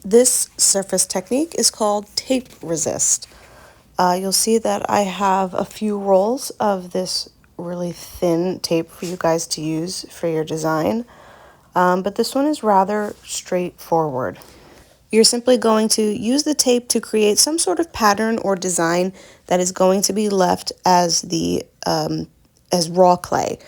This surface technique is called tape resist. You'll see that I have a few rolls of this really thin tape for you guys to use for your design, but this one is rather straightforward. You're simply going to use the tape to create some sort of pattern or design that is going to be left as as raw clay.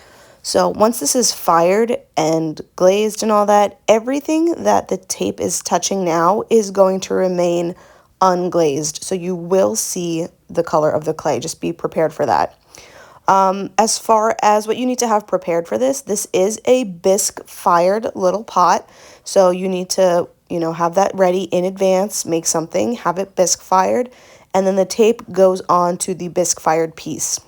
So once this is fired and glazed and all that, everything that the tape is touching now is going to remain unglazed. So you will see the color of the clay. Just be prepared for that. As far as what you need to have prepared for this is a bisque fired little pot. So you need to, have that ready in advance, make something, have it bisque fired, and then the tape goes on to the bisque fired piece.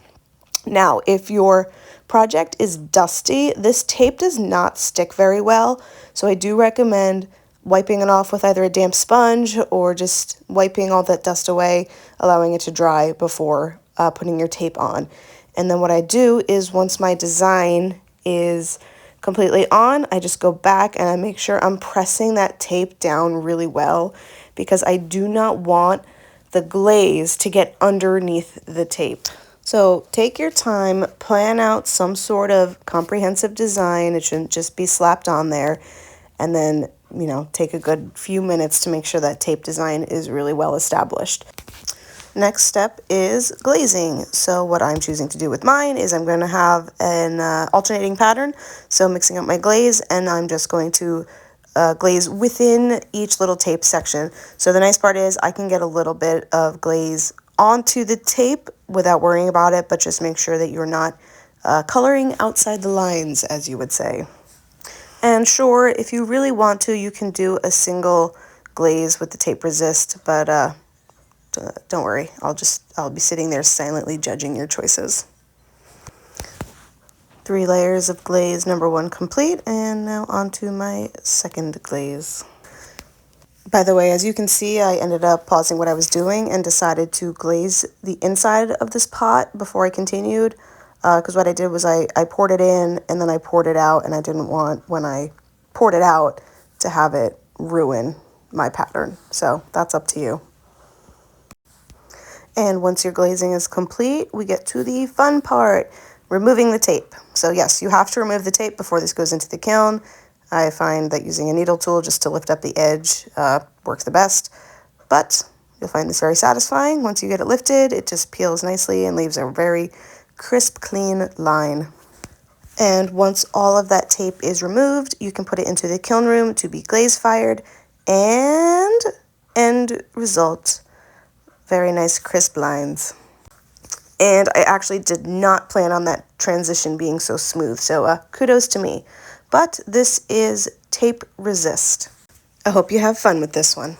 Now, if your project is dusty, this tape does not stick very well. So I do recommend wiping it off with either a damp sponge or just wiping all that dust away, allowing it to dry before putting your tape on. And then what I do is once my design is completely on, I just go back and I make sure I'm pressing that tape down really well because I do not want the glaze to get underneath the tape. So take your time, plan out some sort of comprehensive design. It shouldn't just be slapped on there. And then, take a good few minutes to make sure that tape design is really well established. Next step is glazing. So what I'm choosing to do with mine is I'm going to have an alternating pattern. So mixing up my glaze, and I'm just going to glaze within each little tape section. So the nice part is I can get a little bit of glaze onto the tape without worrying about it, but just make sure that you're not coloring outside the lines, as you would say. And sure, if you really want to, you can do a single glaze with the tape resist, but don't worry, I'll be sitting there silently judging your choices. 3 layers of glaze number 1 complete, and now onto my second glaze. By the way, as you can see, I ended up pausing what I was doing and decided to glaze the inside of this pot before I continued, because what I did was I poured it in and then I poured it out, and I didn't want, when I poured it out, to have it ruin my pattern. So that's up to you. And once your glazing is complete, we get to the fun part, removing the tape. So yes, you have to remove the tape before this goes into the kiln. I find that using a needle tool just to lift up the edge works the best, but you'll find this very satisfying. Once you get it lifted, it just peels nicely and leaves a very crisp, clean line. And once all of that tape is removed, you can put it into the kiln room to be glaze fired, and end result, very nice crisp lines. And I actually did not plan on that transition being so smooth, so kudos to me. But this is tape resist. I hope you have fun with this one.